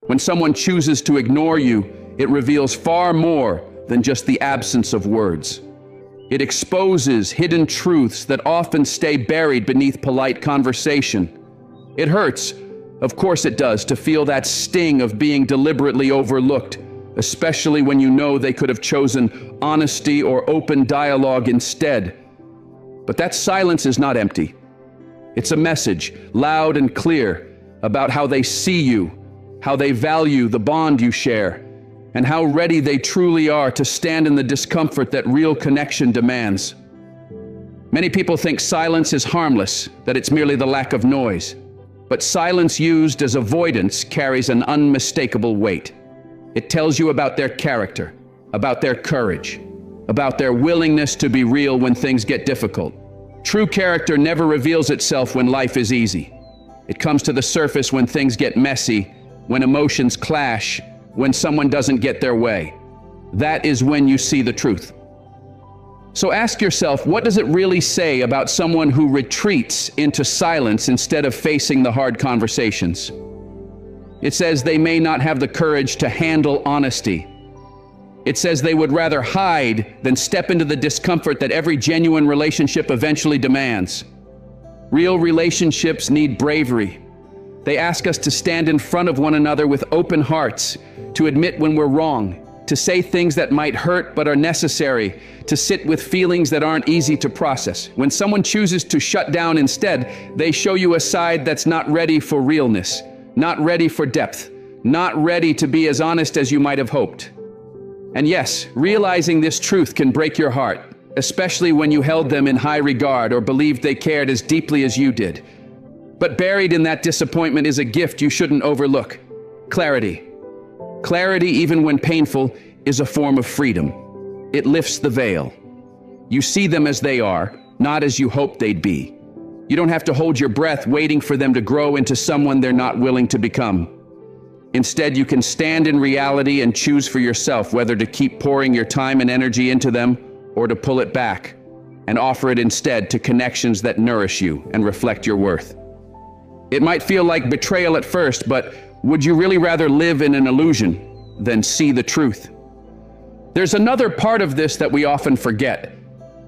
When someone chooses to ignore you, it reveals far more than just the absence of words. It exposes hidden truths that often stay buried beneath polite conversation. It hurts, of course it does, to feel that sting of being deliberately overlooked, especially when you know they could have chosen honesty or open dialogue instead. But that silence is not empty. It's a message, loud and clear, about how they see you, how they value the bond you share, and how ready they truly are to stand in the discomfort that real connection demands. Many people think silence is harmless, that it's merely the lack of noise. But silence used as avoidance carries an unmistakable weight. It tells you about their character, about their courage, about their willingness to be real when things get difficult. True character never reveals itself when life is easy. It comes to the surface when things get messy, when emotions clash, when someone doesn't get their way. That is when you see the truth. So ask yourself, what does it really say about someone who retreats into silence instead of facing the hard conversations? It says they may not have the courage to handle honesty. It says they would rather hide than step into the discomfort that every genuine relationship eventually demands. Real relationships need bravery. They ask us to stand in front of one another with open hearts, to admit when we're wrong, to say things that might hurt but are necessary, to sit with feelings that aren't easy to process. When someone chooses to shut down instead, they show you a side that's not ready for realness, not ready for depth, not ready to be as honest as you might have hoped. And yes, realizing this truth can break your heart, especially when you held them in high regard or believed they cared as deeply as you did. But buried in that disappointment is a gift you shouldn't overlook: clarity. Clarity, even when painful, is a form of freedom. It lifts the veil. You see them as they are, not as you hoped they'd be. You don't have to hold your breath waiting for them to grow into someone they're not willing to become. Instead, you can stand in reality and choose for yourself whether to keep pouring your time and energy into them or to pull it back and offer it instead to connections that nourish you and reflect your worth. It might feel like betrayal at first, but would you really rather live in an illusion than see the truth? There's another part of this that we often forget.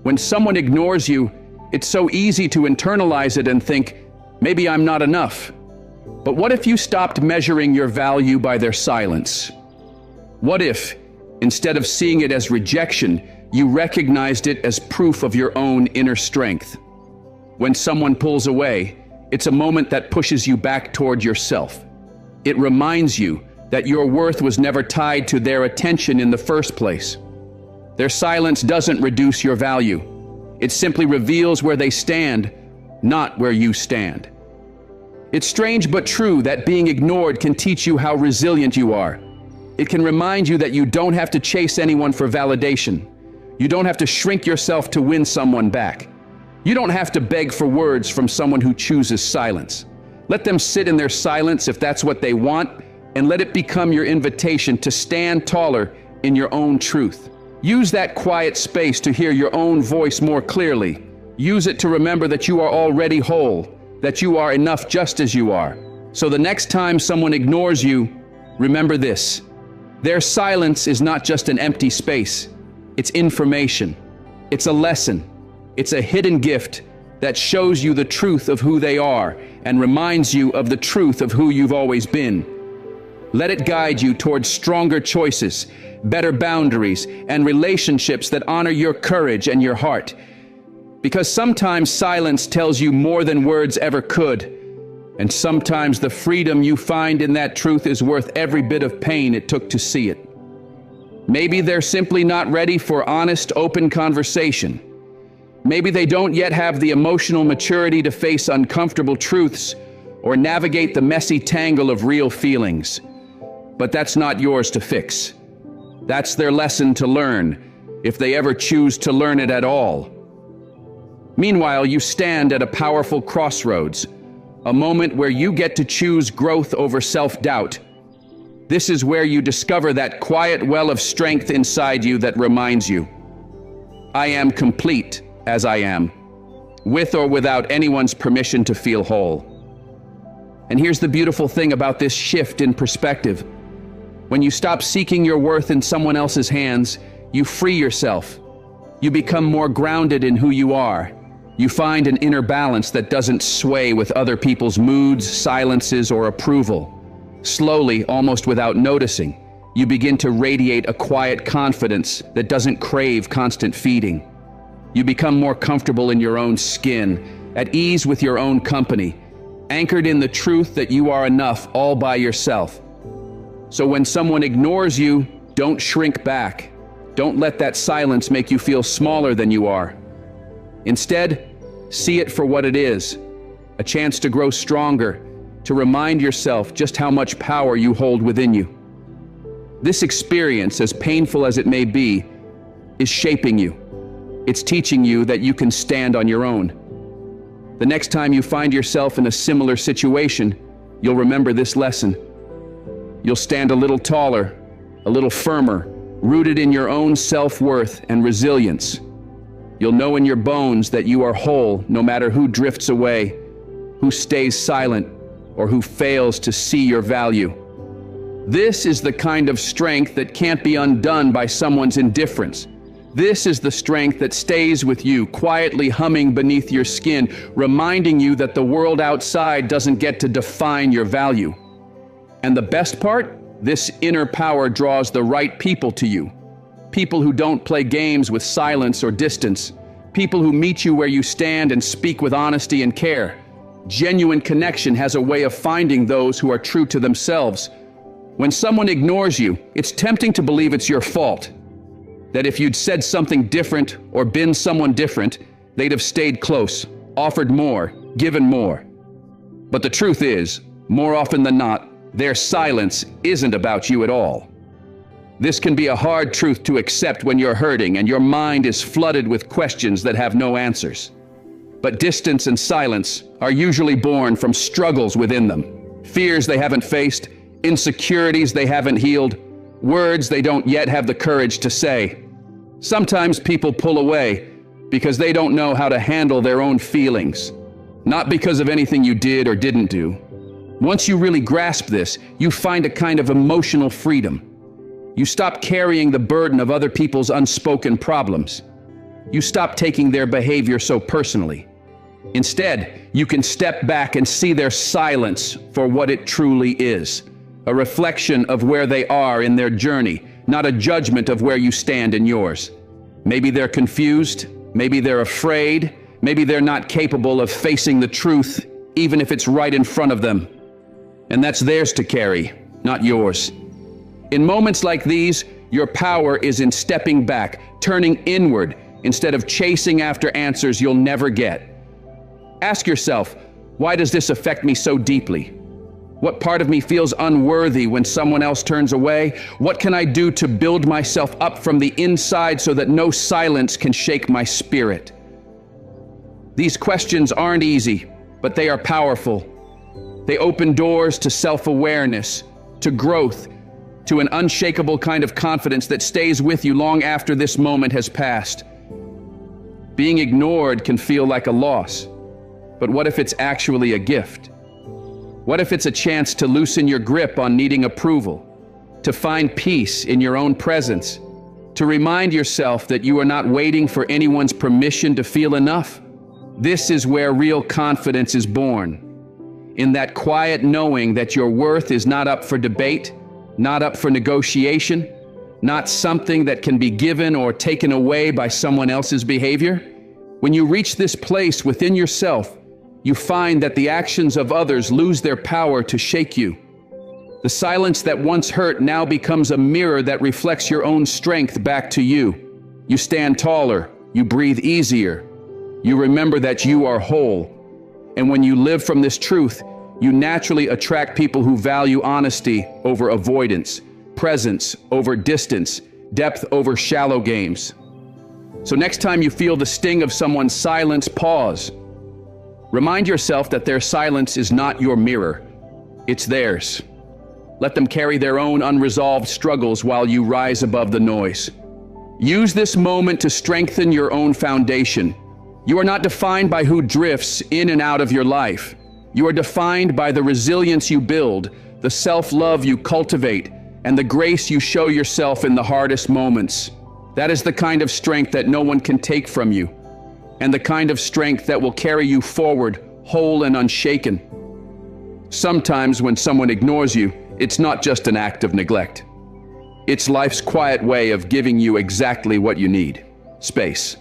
When someone ignores you, it's so easy to internalize it and think, maybe I'm not enough. But what if you stopped measuring your value by their silence? What if, instead of seeing it as rejection, you recognized it as proof of your own inner strength? When someone pulls away, it's a moment that pushes you back toward yourself. It reminds you that your worth was never tied to their attention in the first place. Their silence doesn't reduce your value. It simply reveals where they stand, not where you stand. It's strange but true that being ignored can teach you how resilient you are. It can remind you that you don't have to chase anyone for validation. You don't have to shrink yourself to win someone back. You don't have to beg for words from someone who chooses silence. Let them sit in their silence if that's what they want, and let it become your invitation to stand taller in your own truth. Use that quiet space to hear your own voice more clearly. Use it to remember that you are already whole, that you are enough just as you are. So the next time someone ignores you, remember this: their silence is not just an empty space. It's information. It's a lesson. It's a hidden gift that shows you the truth of who they are and reminds you of the truth of who you've always been. Let it guide you towards stronger choices, better boundaries, and relationships that honor your courage and your heart. Because sometimes silence tells you more than words ever could, and sometimes the freedom you find in that truth is worth every bit of pain it took to see it. Maybe they're simply not ready for honest, open conversation. Maybe they don't yet have the emotional maturity to face uncomfortable truths or navigate the messy tangle of real feelings. But that's not yours to fix. That's their lesson to learn, if they ever choose to learn it at all. Meanwhile, you stand at a powerful crossroads, a moment where you get to choose growth over self-doubt. This is where you discover that quiet well of strength inside you that reminds you, I am complete as I am, with or without anyone's permission to feel whole. And here's the beautiful thing about this shift in perspective. When you stop seeking your worth in someone else's hands, you free yourself. You become more grounded in who you are. You find an inner balance that doesn't sway with other people's moods, silences, or approval. Slowly, almost without noticing, you begin to radiate a quiet confidence that doesn't crave constant feeding. You become more comfortable in your own skin, at ease with your own company, anchored in the truth that you are enough all by yourself. So when someone ignores you, don't shrink back. Don't let that silence make you feel smaller than you are. Instead, see it for what it is, a chance to grow stronger, to remind yourself just how much power you hold within you. This experience, as painful as it may be, is shaping you. It's teaching you that you can stand on your own. The next time you find yourself in a similar situation, you'll remember this lesson. You'll stand a little taller, a little firmer, rooted in your own self-worth and resilience. You'll know in your bones that you are whole no matter who drifts away, who stays silent, or who fails to see your value. This is the kind of strength that can't be undone by someone's indifference. This is the strength that stays with you, quietly humming beneath your skin, reminding you that the world outside doesn't get to define your value. And the best part? This inner power draws the right people to you. People who don't play games with silence or distance. People who meet you where you stand and speak with honesty and care. Genuine connection has a way of finding those who are true to themselves. When someone ignores you, it's tempting to believe it's your fault. That if you'd said something different or been someone different, they'd have stayed close, offered more, given more. But the truth is, more often than not, their silence isn't about you at all. This can be a hard truth to accept when you're hurting and your mind is flooded with questions that have no answers. But distance and silence are usually born from struggles within them, fears they haven't faced, insecurities they haven't healed, words they don't yet have the courage to say. Sometimes people pull away because they don't know how to handle their own feelings, not because of anything you did or didn't do. Once you really grasp this, you find a kind of emotional freedom. You stop carrying the burden of other people's unspoken problems. You stop taking their behavior so personally. Instead, you can step back and see their silence for what it truly is. A reflection of where they are in their journey, not a judgment of where you stand in yours. Maybe they're confused, maybe they're afraid, maybe they're not capable of facing the truth, even if it's right in front of them. And that's theirs to carry, not yours. In moments like these, your power is in stepping back, turning inward, instead of chasing after answers you'll never get. Ask yourself, why does this affect me so deeply? What part of me feels unworthy when someone else turns away? What can I do to build myself up from the inside so that no silence can shake my spirit? These questions aren't easy, but they are powerful. They open doors to self-awareness, to growth, to an unshakable kind of confidence that stays with you long after this moment has passed. Being ignored can feel like a loss, but what if it's actually a gift? What if it's a chance to loosen your grip on needing approval, to find peace in your own presence, to remind yourself that you are not waiting for anyone's permission to feel enough? This is where real confidence is born, in that quiet knowing that your worth is not up for debate, not up for negotiation, not something that can be given or taken away by someone else's behavior. When you reach this place within yourself, you find that the actions of others lose their power to shake you. The silence that once hurt now becomes a mirror that reflects your own strength back to you. You stand taller, you breathe easier, you remember that you are whole. And when you live from this truth, you naturally attract people who value honesty over avoidance, presence over distance, depth over shallow games. So next time you feel the sting of someone's silence, pause. Remind yourself that their silence is not your mirror, it's theirs. Let them carry their own unresolved struggles while you rise above the noise. Use this moment to strengthen your own foundation. You are not defined by who drifts in and out of your life. You are defined by the resilience you build, the self-love you cultivate, and the grace you show yourself in the hardest moments. That is the kind of strength that no one can take from you, and the kind of strength that will carry you forward, whole and unshaken. Sometimes when someone ignores you, it's not just an act of neglect. It's life's quiet way of giving you exactly what you need. Space.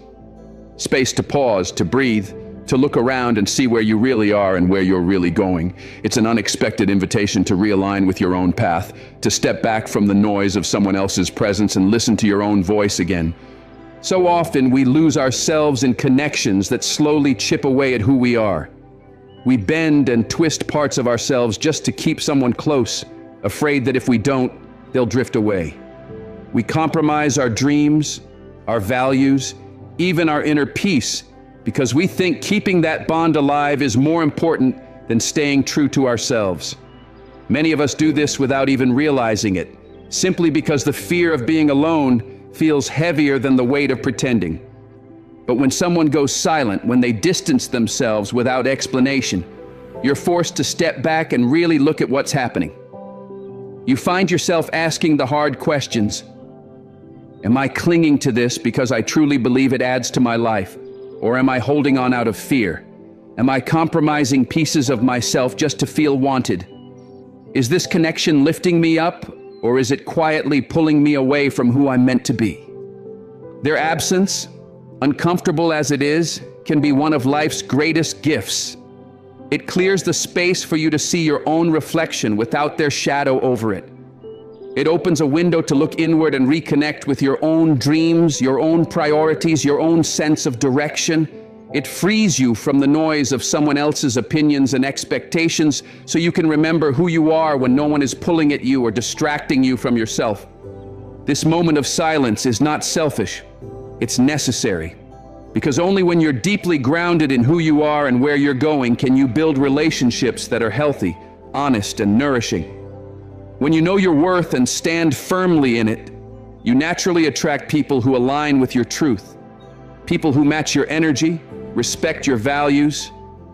Space to pause, to breathe, to look around and see where you really are and where you're really going. It's an unexpected invitation to realign with your own path, to step back from the noise of someone else's presence and listen to your own voice again. So often we lose ourselves in connections that slowly chip away at who we are. We bend and twist parts of ourselves just to keep someone close, afraid that if we don't, they'll drift away. We compromise our dreams, our values, even our inner peace, because we think keeping that bond alive is more important than staying true to ourselves. Many of us do this without even realizing it, simply because the fear of being alone feels heavier than the weight of pretending. But when someone goes silent, when they distance themselves without explanation, you're forced to step back and really look at what's happening. You find yourself asking the hard questions. Am I clinging to this because I truly believe it adds to my life? Or am I holding on out of fear? Am I compromising pieces of myself just to feel wanted? Is this connection lifting me up, or is it quietly pulling me away from who I'm meant to be? Their absence, uncomfortable as it is, can be one of life's greatest gifts. It clears the space for you to see your own reflection without their shadow over it. It opens a window to look inward and reconnect with your own dreams, your own priorities, your own sense of direction. It frees you from the noise of someone else's opinions and expectations so you can remember who you are when no one is pulling at you or distracting you from yourself. This moment of silence is not selfish. It's necessary. Because only when you're deeply grounded in who you are and where you're going can you build relationships that are healthy, honest, and nourishing. When you know your worth and stand firmly in it, you naturally attract people who align with your truth. People who match your energy, respect your values,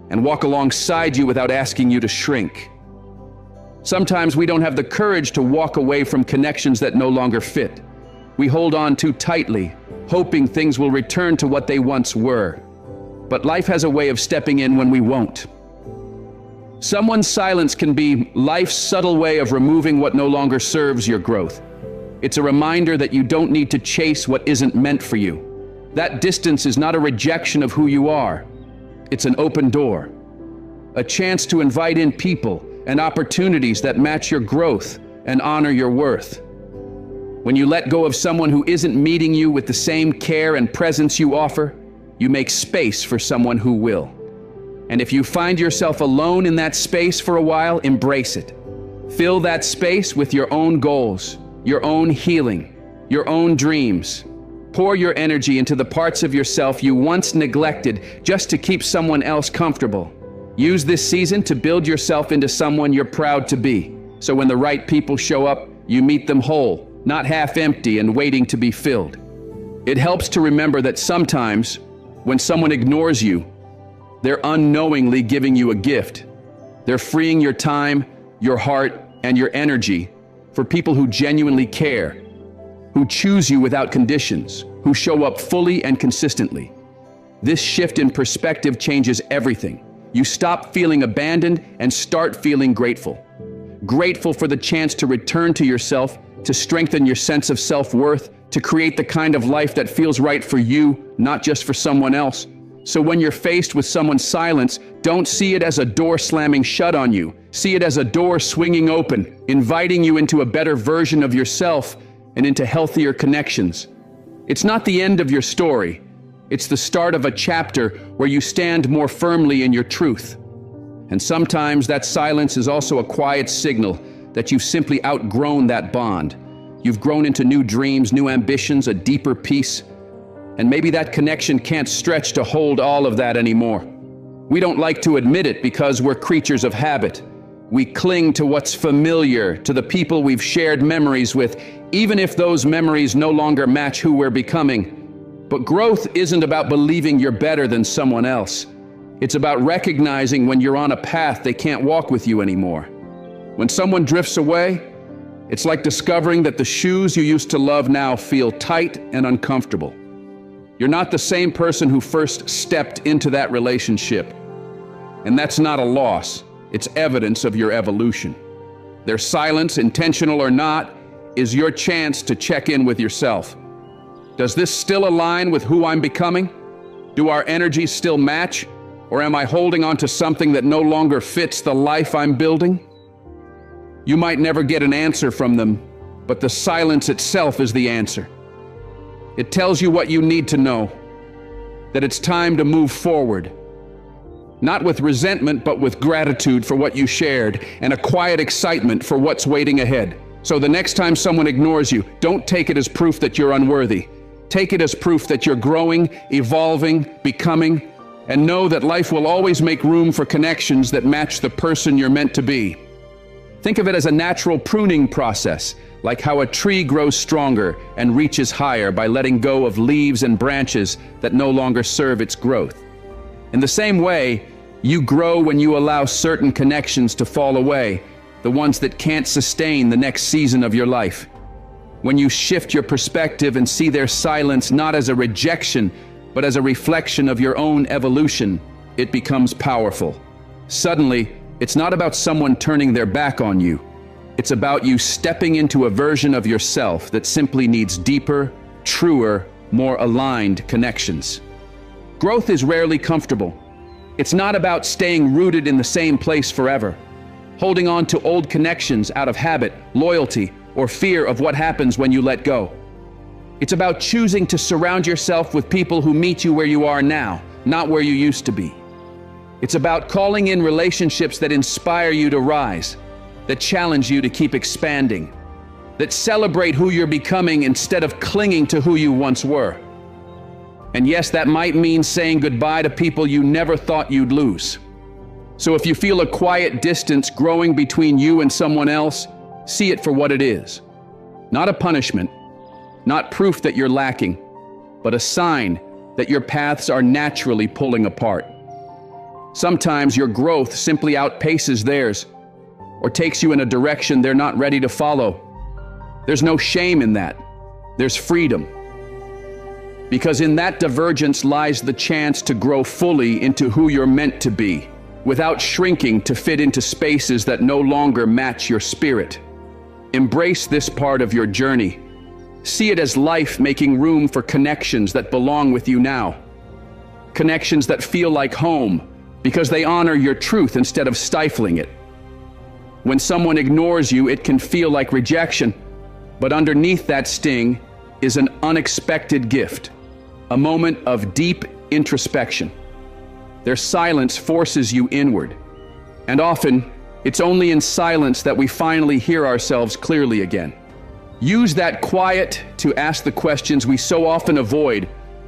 and walk alongside you without asking you to shrink. Sometimes we don't have the courage to walk away from connections that no longer fit. We hold on too tightly, hoping things will return to what they once were. But life has a way of stepping in when we won't. Someone's silence can be life's subtle way of removing what no longer serves your growth. It's a reminder that you don't need to chase what isn't meant for you. That distance is not a rejection of who you are. It's an open door, a chance to invite in people and opportunities that match your growth and honor your worth. When you let go of someone who isn't meeting you with the same care and presence you offer, you make space for someone who will. And if you find yourself alone in that space for a while, embrace it. Fill that space with your own goals, your own healing, your own dreams. Pour your energy into the parts of yourself you once neglected just to keep someone else comfortable. Use this season to build yourself into someone you're proud to be. So when the right people show up, you meet them whole, not half empty and waiting to be filled. It helps to remember that sometimes, when someone ignores you, they're unknowingly giving you a gift. They're freeing your time, your heart, and your energy for people who genuinely care, who choose you without conditions, who show up fully and consistently. This shift in perspective changes everything. You stop feeling abandoned and start feeling grateful. Grateful for the chance to return to yourself, to strengthen your sense of self-worth, to create the kind of life that feels right for you, not just for someone else. So when you're faced with someone's silence, don't see it as a door slamming shut on you. See it as a door swinging open, inviting you into a better version of yourself and into healthier connections. It's not the end of your story. It's the start of a chapter where you stand more firmly in your truth. And sometimes that silence is also a quiet signal that you've simply outgrown that bond. You've grown into new dreams, new ambitions, a deeper peace. And maybe that connection can't stretch to hold all of that anymore. We don't like to admit it because we're creatures of habit. We cling to what's familiar, to the people we've shared memories with, even if those memories no longer match who we're becoming. But growth isn't about believing you're better than someone else. It's about recognizing when you're on a path they can't walk with you anymore. When someone drifts away, it's like discovering that the shoes you used to love now feel tight and uncomfortable. You're not the same person who first stepped into that relationship. And that's not a loss, it's evidence of your evolution. Their silence, intentional or not, is your chance to check in with yourself. Does this still align with who I'm becoming? Do our energies still match? Or am I holding on to something that no longer fits the life I'm building? You might never get an answer from them, but the silence itself is the answer. It tells you what you need to know, that it's time to move forward. Not with resentment, but with gratitude for what you shared and a quiet excitement for what's waiting ahead. So the next time someone ignores you, don't take it as proof that you're unworthy. Take it as proof that you're growing, evolving, becoming, and know that life will always make room for connections that match the person you're meant to be. Think of it as a natural pruning process, like how a tree grows stronger and reaches higher by letting go of leaves and branches that no longer serve its growth. In the same way, you grow when you allow certain connections to fall away, the ones that can't sustain the next season of your life. When you shift your perspective and see their silence not as a rejection, but as a reflection of your own evolution, it becomes powerful. Suddenly, it's not about someone turning their back on you. It's about you stepping into a version of yourself that simply needs deeper, truer, more aligned connections. Growth is rarely comfortable. It's not about staying rooted in the same place forever, holding on to old connections out of habit, loyalty, or fear of what happens when you let go. It's about choosing to surround yourself with people who meet you where you are now, not where you used to be. It's about calling in relationships that inspire you to rise, that challenge you to keep expanding, that celebrate who you're becoming instead of clinging to who you once were. And yes, that might mean saying goodbye to people you never thought you'd lose. So if you feel a quiet distance growing between you and someone else, see it for what it is. Not a punishment, not proof that you're lacking, but a sign that your paths are naturally pulling apart. Sometimes your growth simply outpaces theirs, or takes you in a direction they're not ready to follow. There's no shame in that. There's freedom. Because in that divergence lies the chance to grow fully into who you're meant to be, without shrinking to fit into spaces that no longer match your spirit. Embrace this part of your journey. See it as life making room for connections that belong with you now. Connections that feel like home, because they honor your truth instead of stifling it. When someone ignores you, it can feel like rejection, but underneath that sting is an unexpected gift, a moment of deep introspection. Their silence forces you inward, and often it's only in silence that we finally hear ourselves clearly again. Use that quiet to ask the questions we so often avoid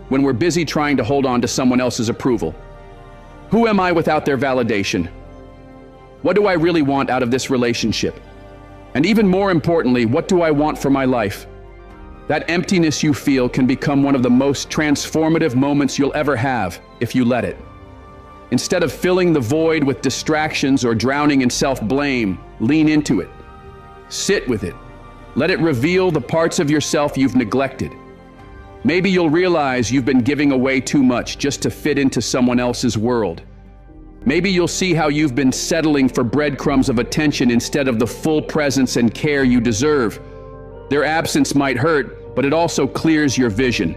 when we're busy trying to hold on to someone else's approval. Who am I without their validation? What do I really want out of this relationship? And even more importantly, what do I want for my life? That emptiness you feel can become one of the most transformative moments you'll ever have if you let it. Instead of filling the void with distractions or drowning in self-blame, lean into it. Sit with it. Let it reveal the parts of yourself you've neglected. Maybe you'll realize you've been giving away too much just to fit into someone else's world. Maybe you'll see how you've been settling for breadcrumbs of attention instead of the full presence and care you deserve. Their absence might hurt, but it also clears your vision.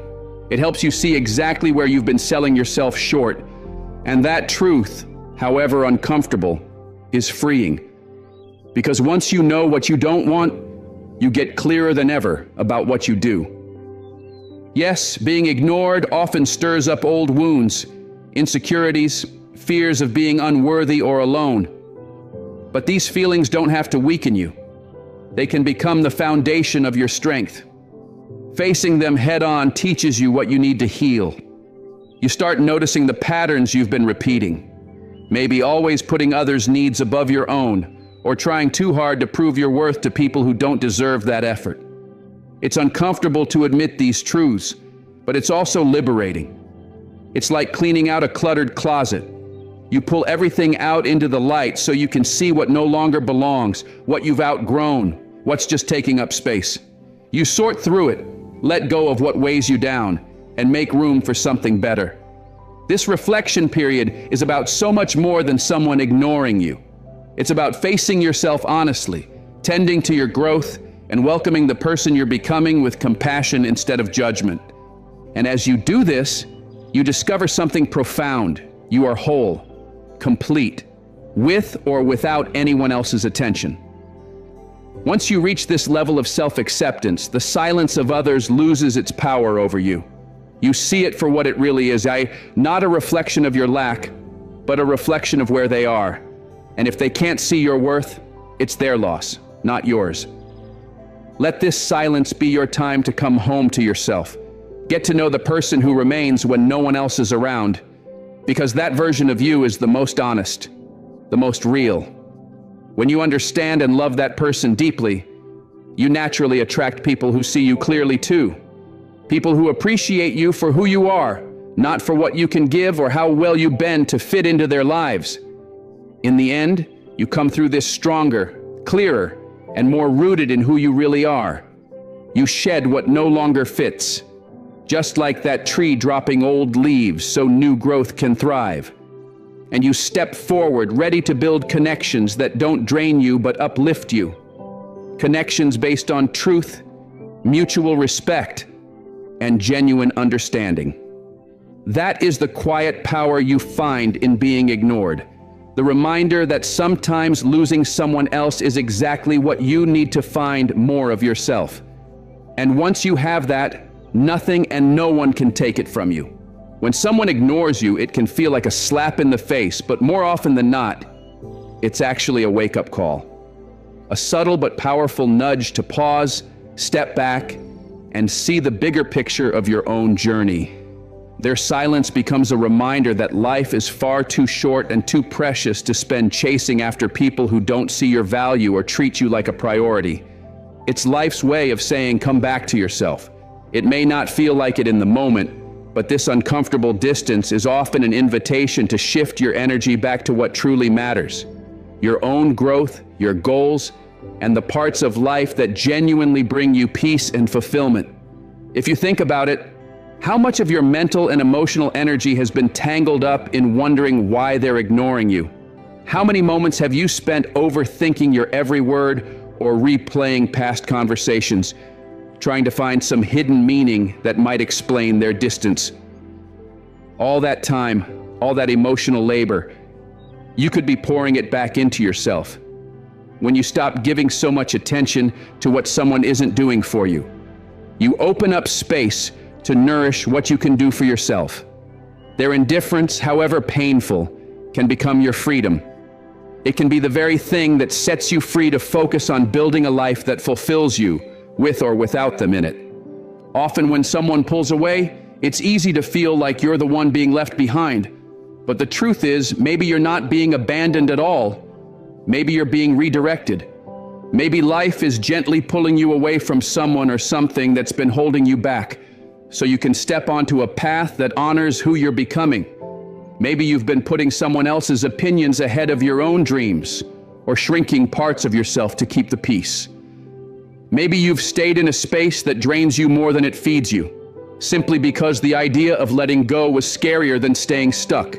It helps you see exactly where you've been selling yourself short. And that truth, however uncomfortable, is freeing. Because once you know what you don't want, you get clearer than ever about what you do. Yes, being ignored often stirs up old wounds, insecurities, fears of being unworthy or alone. But these feelings don't have to weaken you. They can become the foundation of your strength. Facing them head-on teaches you what you need to heal. You start noticing the patterns you've been repeating. Maybe always putting others' needs above your own, or trying too hard to prove your worth to people who don't deserve that effort. It's uncomfortable to admit these truths, but it's also liberating. It's like cleaning out a cluttered closet. You pull everything out into the light so you can see what no longer belongs, what you've outgrown, what's just taking up space. You sort through it, let go of what weighs you down, and make room for something better. This reflection period is about so much more than someone ignoring you. It's about facing yourself honestly, tending to your growth, and welcoming the person you're becoming with compassion instead of judgment. And as you do this, you discover something profound. You are whole, complete, with or without anyone else's attention. Once you reach this level of self-acceptance, the silence of others loses its power over you. You see it for what it really is, not a reflection of your lack, but a reflection of where they are. And if they can't see your worth, it's their loss, not yours. Let this silence be your time to come home to yourself. Get to know the person who remains when no one else is around, because that version of you is the most honest, the most real. When you understand and love that person deeply, you naturally attract people who see you clearly too. People who appreciate you for who you are, not for what you can give or how well you bend to fit into their lives. In the end, you come through this stronger, clearer, and more rooted in who you really are. You shed what no longer fits, just like that tree dropping old leaves so new growth can thrive. And you step forward, ready to build connections that don't drain you but uplift you. Connections based on truth, mutual respect, and genuine understanding. That is the quiet power you find in being ignored. The reminder that sometimes losing someone else is exactly what you need to find more of yourself. And once you have that, nothing and no one can take it from you. When someone ignores you, it can feel like a slap in the face, but more often than not, it's actually a wake-up call. A subtle but powerful nudge to pause, step back, and see the bigger picture of your own journey. Their silence becomes a reminder that life is far too short and too precious to spend chasing after people who don't see your value or treat you like a priority. It's life's way of saying, come back to yourself. It may not feel like it in the moment, but this uncomfortable distance is often an invitation to shift your energy back to what truly matters. Your own growth, your goals, and the parts of life that genuinely bring you peace and fulfillment. If you think about it, how much of your mental and emotional energy has been tangled up in wondering why they're ignoring you? How many moments have you spent overthinking your every word or replaying past conversations, trying to find some hidden meaning that might explain their distance? All that time, all that emotional labor, you could be pouring it back into yourself. When you stop giving so much attention to what someone isn't doing for you, you open up space to nourish what you can do for yourself. Their indifference, however painful, can become your freedom. It can be the very thing that sets you free to focus on building a life that fulfills you, with or without them in it. Often when someone pulls away, it's easy to feel like you're the one being left behind. But the truth is, maybe you're not being abandoned at all. Maybe you're being redirected. Maybe life is gently pulling you away from someone or something that's been holding you back, so you can step onto a path that honors who you're becoming. Maybe you've been putting someone else's opinions ahead of your own dreams, or shrinking parts of yourself to keep the peace. Maybe you've stayed in a space that drains you more than it feeds you, simply because the idea of letting go was scarier than staying stuck.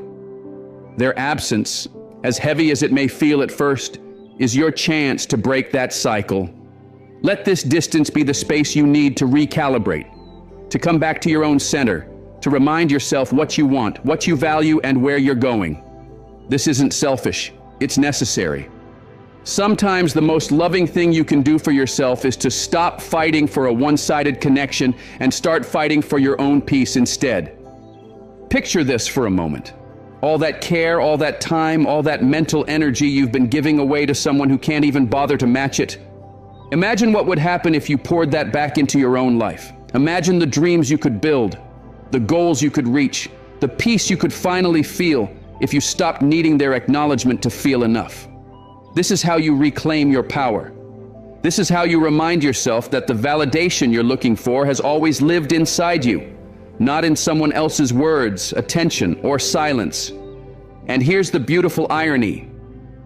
Their absence, as heavy as it may feel at first, is your chance to break that cycle. Let this distance be the space you need to recalibrate, to come back to your own center, to remind yourself what you want, what you value, and where you're going. This isn't selfish, it's necessary. Sometimes the most loving thing you can do for yourself is to stop fighting for a one-sided connection and start fighting for your own peace instead. Picture this for a moment. All that care, all that time, all that mental energy you've been giving away to someone who can't even bother to match it. Imagine what would happen if you poured that back into your own life. Imagine the dreams you could build, the goals you could reach, the peace you could finally feel if you stopped needing their acknowledgement to feel enough. This is how you reclaim your power. This is how you remind yourself that the validation you're looking for has always lived inside you, not in someone else's words, attention, or silence. And here's the beautiful irony.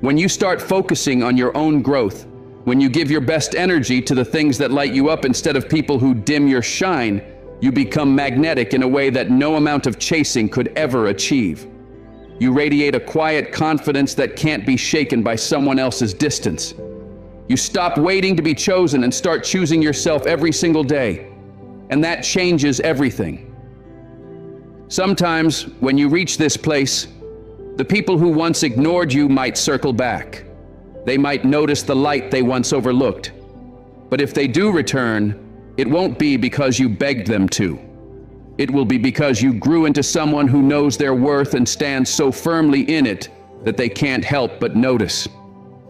When you start focusing on your own growth, when you give your best energy to the things that light you up instead of people who dim your shine, you become magnetic in a way that no amount of chasing could ever achieve. You radiate a quiet confidence that can't be shaken by someone else's distance. You stop waiting to be chosen and start choosing yourself every single day. And that changes everything. Sometimes, when you reach this place, the people who once ignored you might circle back. They might notice the light they once overlooked. But if they do return, it won't be because you begged them to. It will be because you grew into someone who knows their worth and stands so firmly in it that they can't help but notice.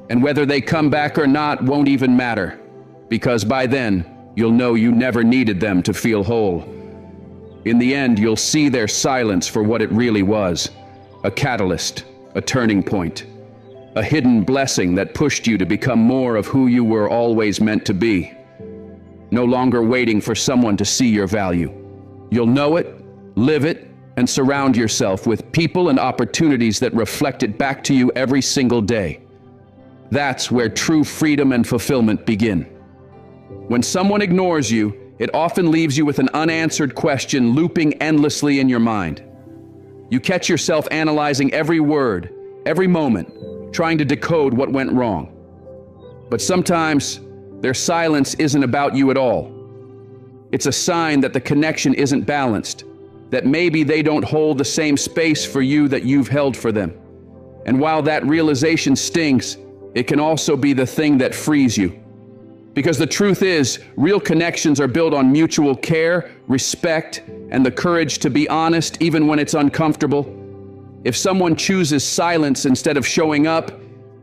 And whether they come back or not won't even matter, because by then, you'll know you never needed them to feel whole. In the end, you'll see their silence for what it really was: a catalyst, a turning point, a hidden blessing that pushed you to become more of who you were always meant to be. No longer waiting for someone to see your value. You'll know it, live it, and surround yourself with people and opportunities that reflect it back to you every single day. That's where true freedom and fulfillment begin. When someone ignores you, it often leaves you with an unanswered question looping endlessly in your mind. You catch yourself analyzing every word, every moment, trying to decode what went wrong. But sometimes, their silence isn't about you at all. It's a sign that the connection isn't balanced, that maybe they don't hold the same space for you that you've held for them. And while that realization stings, it can also be the thing that frees you. Because the truth is, real connections are built on mutual care, respect, and the courage to be honest even when it's uncomfortable. If someone chooses silence instead of showing up,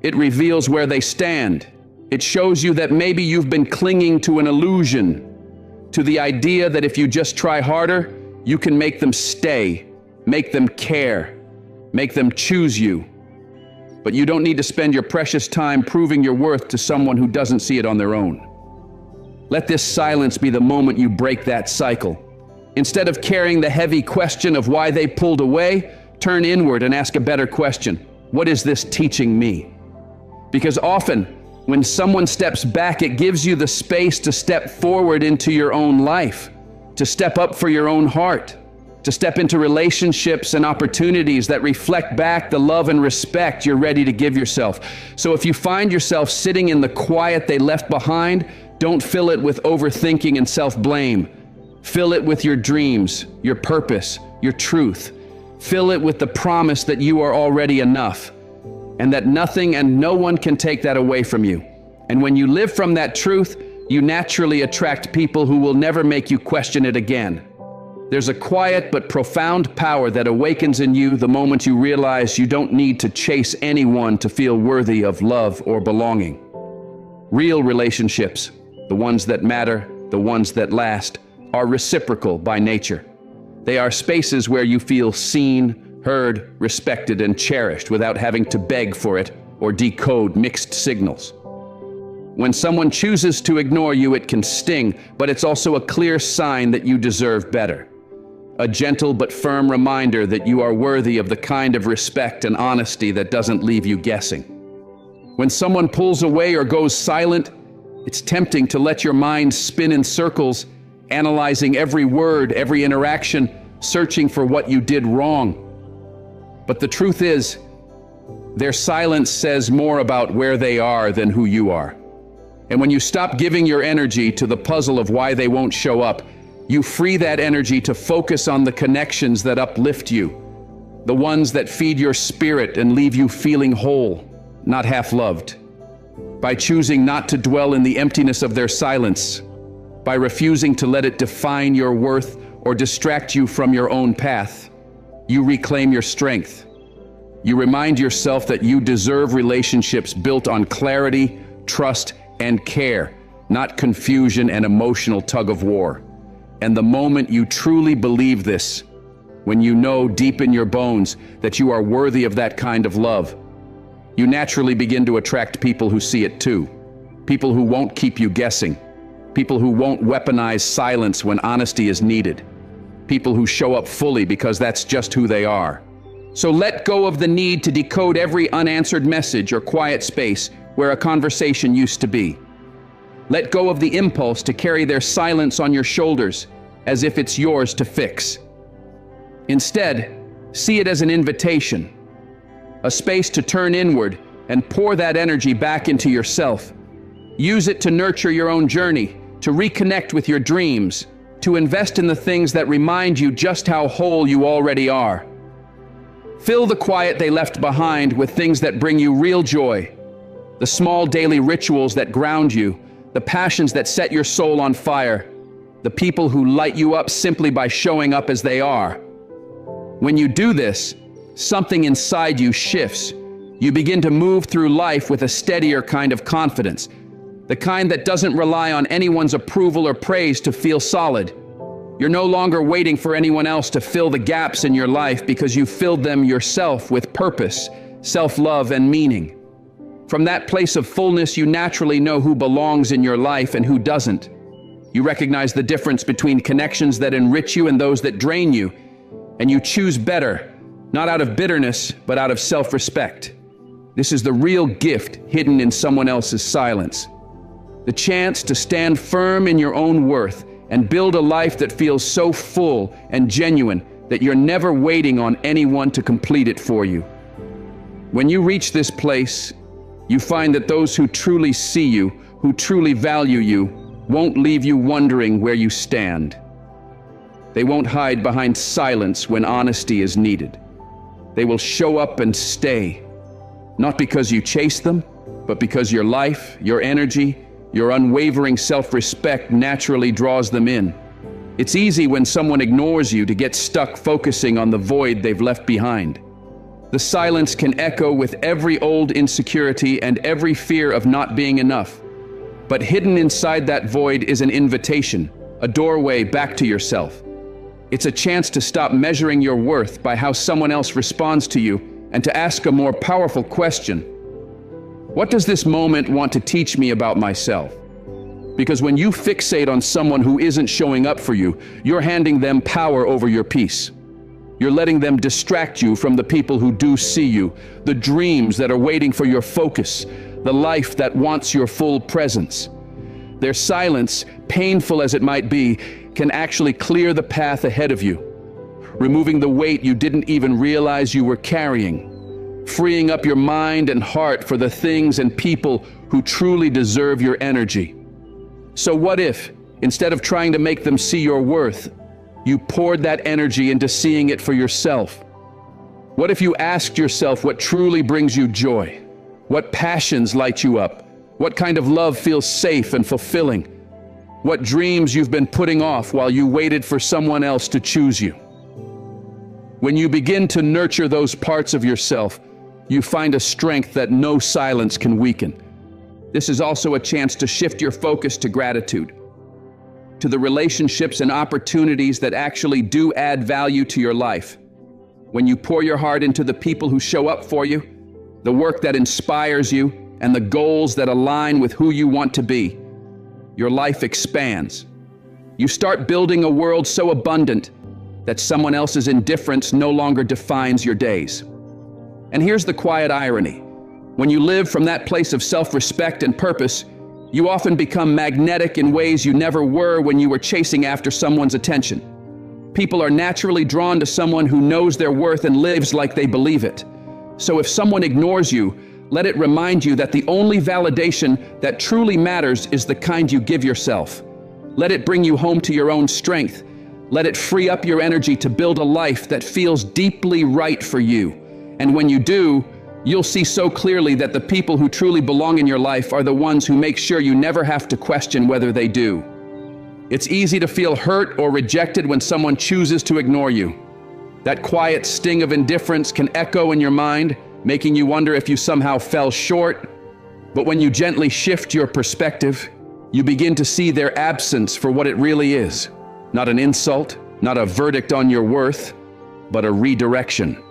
it reveals where they stand. It shows you that maybe you've been clinging to an illusion, to the idea that if you just try harder, you can make them stay, make them care, make them choose you. But you don't need to spend your precious time proving your worth to someone who doesn't see it on their own. Let this silence be the moment you break that cycle. Instead of carrying the heavy question of why they pulled away, turn inward and ask a better question. What is this teaching me? Because often, when someone steps back, it gives you the space to step forward into your own life, to step up for your own heart, to step into relationships and opportunities that reflect back the love and respect you're ready to give yourself. So if you find yourself sitting in the quiet they left behind, don't fill it with overthinking and self-blame. Fill it with your dreams, your purpose, your truth. Fill it with the promise that you are already enough, and that nothing and no one can take that away from you. And when you live from that truth, you naturally attract people who will never make you question it again. There's a quiet but profound power that awakens in you the moment you realize you don't need to chase anyone to feel worthy of love or belonging. Real relationships, the ones that matter, the ones that last, are reciprocal by nature. They are spaces where you feel seen, heard, respected, and cherished without having to beg for it or decode mixed signals. When someone chooses to ignore you, it can sting, but it's also a clear sign that you deserve better. A gentle but firm reminder that you are worthy of the kind of respect and honesty that doesn't leave you guessing. When someone pulls away or goes silent, it's tempting to let your mind spin in circles, analyzing every word, every interaction, searching for what you did wrong. But the truth is, their silence says more about where they are than who you are. And when you stop giving your energy to the puzzle of why they won't show up, you free that energy to focus on the connections that uplift you, the ones that feed your spirit and leave you feeling whole, not half-loved. By choosing not to dwell in the emptiness of their silence, by refusing to let it define your worth or distract you from your own path, you reclaim your strength. You remind yourself that you deserve relationships built on clarity, trust, and care, not confusion and emotional tug-of-war. And the moment you truly believe this, when you know deep in your bones that you are worthy of that kind of love, you naturally begin to attract people who see it too. People who won't keep you guessing. People who won't weaponize silence when honesty is needed. People who show up fully because that's just who they are. So let go of the need to decode every unanswered message or quiet space where a conversation used to be. Let go of the impulse to carry their silence on your shoulders as if it's yours to fix. Instead, see it as an invitation, a space to turn inward and pour that energy back into yourself. Use it to nurture your own journey, to reconnect with your dreams, to invest in the things that remind you just how whole you already are. Fill the quiet they left behind with things that bring you real joy, the small daily rituals that ground you, the passions that set your soul on fire, the people who light you up simply by showing up as they are. When you do this, something inside you shifts. You begin to move through life with a steadier kind of confidence, the kind that doesn't rely on anyone's approval or praise to feel solid. You're no longer waiting for anyone else to fill the gaps in your life because you filled them yourself with purpose, self-love, and meaning. From that place of fullness, you naturally know who belongs in your life and who doesn't. You recognize the difference between connections that enrich you and those that drain you, and you choose better, not out of bitterness, but out of self-respect. This is the real gift hidden in someone else's silence. The chance to stand firm in your own worth and build a life that feels so full and genuine that you're never waiting on anyone to complete it for you. When you reach this place, you find that those who truly see you, who truly value you, won't leave you wondering where you stand. They won't hide behind silence when honesty is needed. They will show up and stay, not because you chase them, but because your life, your energy, your unwavering self-respect naturally draws them in. It's easy when someone ignores you to get stuck focusing on the void they've left behind. The silence can echo with every old insecurity and every fear of not being enough. But hidden inside that void is an invitation, a doorway back to yourself. It's a chance to stop measuring your worth by how someone else responds to you and to ask a more powerful question. What does this moment want to teach me about myself? Because when you fixate on someone who isn't showing up for you, you're handing them power over your peace. You're letting them distract you from the people who do see you, the dreams that are waiting for your focus, the life that wants your full presence. Their silence, painful as it might be, can actually clear the path ahead of you, removing the weight you didn't even realize you were carrying, freeing up your mind and heart for the things and people who truly deserve your energy. So what if, instead of trying to make them see your worth, you poured that energy into seeing it for yourself? What if you asked yourself what truly brings you joy? What passions light you up? What kind of love feels safe and fulfilling? What dreams you've been putting off while you waited for someone else to choose you? When you begin to nurture those parts of yourself, you find a strength that no silence can weaken. This is also a chance to shift your focus to gratitude, to the relationships and opportunities that actually do add value to your life. When you pour your heart into the people who show up for you, the work that inspires you, and the goals that align with who you want to be, your life expands. You start building a world so abundant that someone else's indifference no longer defines your days. And here's the quiet irony. When you live from that place of self-respect and purpose, you often become magnetic in ways you never were when you were chasing after someone's attention. People are naturally drawn to someone who knows their worth and lives like they believe it. So if someone ignores you, let it remind you that the only validation that truly matters is the kind you give yourself. Let it bring you home to your own strength. Let it free up your energy to build a life that feels deeply right for you. And when you do, you'll see so clearly that the people who truly belong in your life are the ones who make sure you never have to question whether they do. It's easy to feel hurt or rejected when someone chooses to ignore you. That quiet sting of indifference can echo in your mind, making you wonder if you somehow fell short. But when you gently shift your perspective, you begin to see their absence for what it really is. Not an insult, not a verdict on your worth, but a redirection.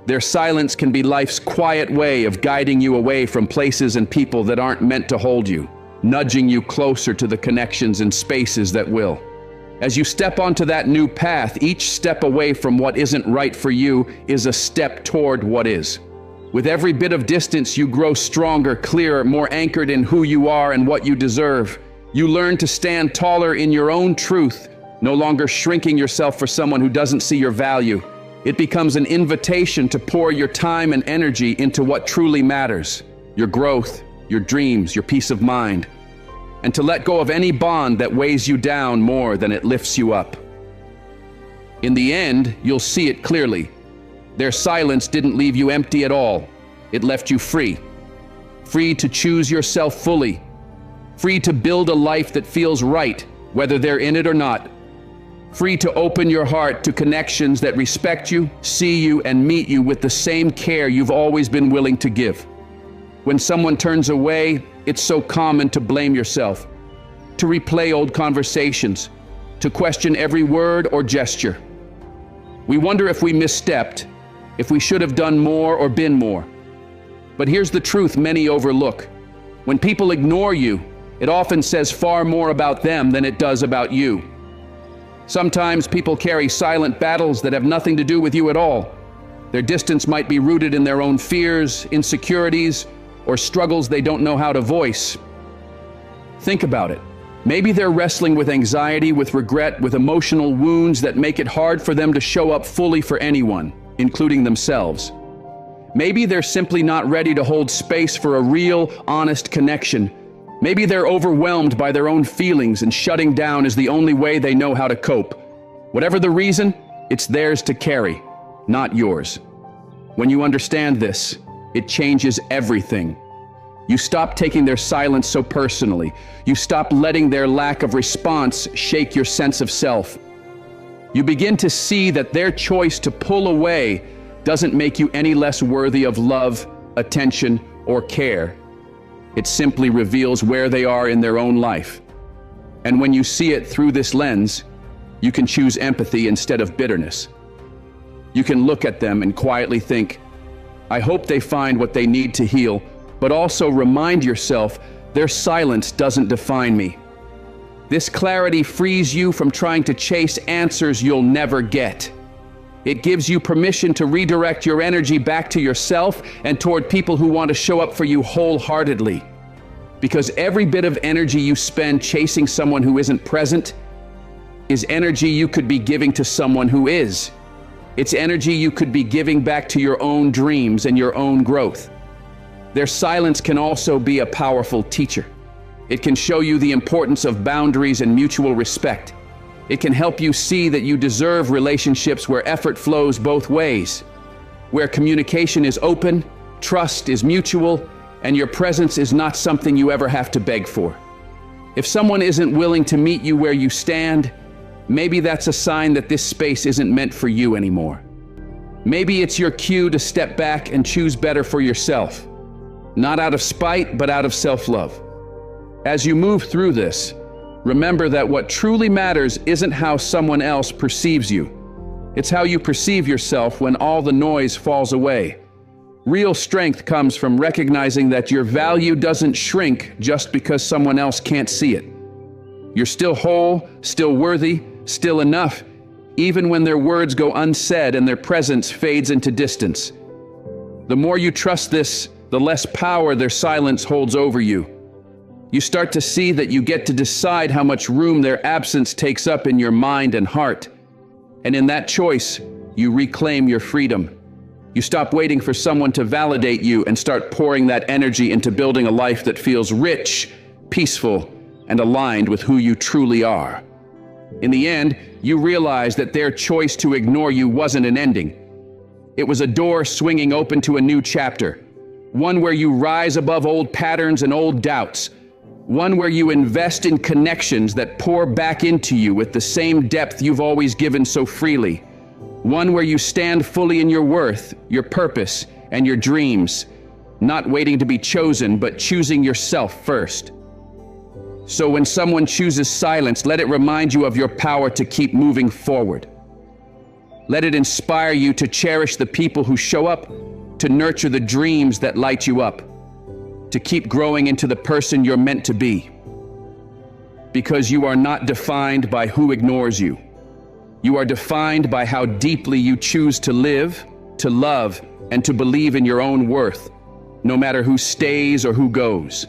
Their silence can be life's quiet way of guiding you away from places and people that aren't meant to hold you, nudging you closer to the connections and spaces that will. As you step onto that new path, each step away from what isn't right for you is a step toward what is. With every bit of distance, you grow stronger, clearer, more anchored in who you are and what you deserve. You learn to stand taller in your own truth, no longer shrinking yourself for someone who doesn't see your value. It becomes an invitation to pour your time and energy into what truly matters: your growth, your dreams, your peace of mind, and to let go of any bond that weighs you down more than it lifts you up. In the end, you'll see it clearly. Their silence didn't leave you empty at all. It left you free. Free to choose yourself fully. Free to build a life that feels right, whether they're in it or not. Free to open your heart to connections that respect you, see you, and meet you with the same care you've always been willing to give. When someone turns away, it's so common to blame yourself, to replay old conversations, to question every word or gesture. We wonder if we misstepped, if we should have done more or been more. But here's the truth many overlook. When people ignore you, it often says far more about them than it does about you. Sometimes people carry silent battles that have nothing to do with you at all. Their distance might be rooted in their own fears, insecurities, or struggles they don't know how to voice. Think about it. Maybe they're wrestling with anxiety, with regret, with emotional wounds that make it hard for them to show up fully for anyone, including themselves. Maybe they're simply not ready to hold space for a real, honest connection. Maybe they're overwhelmed by their own feelings and shutting down is the only way they know how to cope. Whatever the reason, it's theirs to carry, not yours. When you understand this, it changes everything. You stop taking their silence so personally. You stop letting their lack of response shake your sense of self. You begin to see that their choice to pull away doesn't make you any less worthy of love, attention, or care. It simply reveals where they are in their own life. And when you see it through this lens, you can choose empathy instead of bitterness. You can look at them and quietly think, I hope they find what they need to heal, but also remind yourself their silence doesn't define me. This clarity frees you from trying to chase answers you'll never get. It gives you permission to redirect your energy back to yourself and toward people who want to show up for you wholeheartedly. Because every bit of energy you spend chasing someone who isn't present is energy you could be giving to someone who is. It's energy you could be giving back to your own dreams and your own growth. Their silence can also be a powerful teacher. It can show you the importance of boundaries and mutual respect. It can help you see that you deserve relationships where effort flows both ways, where communication is open, trust is mutual, and your presence is not something you ever have to beg for. If someone isn't willing to meet you where you stand, maybe that's a sign that this space isn't meant for you anymore. Maybe it's your cue to step back and choose better for yourself, not out of spite, but out of self-love. As you move through this, remember that what truly matters isn't how someone else perceives you. It's how you perceive yourself when all the noise falls away. Real strength comes from recognizing that your value doesn't shrink just because someone else can't see it. You're still whole, still worthy, still enough, even when their words go unsaid and their presence fades into distance. The more you trust this, the less power their silence holds over you. You start to see that you get to decide how much room their absence takes up in your mind and heart. And in that choice, you reclaim your freedom. You stop waiting for someone to validate you and start pouring that energy into building a life that feels rich, peaceful, and aligned with who you truly are. In the end, you realize that their choice to ignore you wasn't an ending. It was a door swinging open to a new chapter, one where you rise above old patterns and old doubts, one where you invest in connections that pour back into you with the same depth you've always given so freely, one where you stand fully in your worth, your purpose, and your dreams, not waiting to be chosen, but choosing yourself first. So when someone chooses silence, let it remind you of your power to keep moving forward. Let it inspire you to cherish the people who show up, to nurture the dreams that light you up, to keep growing into the person you're meant to be. because you are not defined by who ignores you. You are defined by how deeply you choose to live, to love, and to believe in your own worth, no matter who stays or who goes.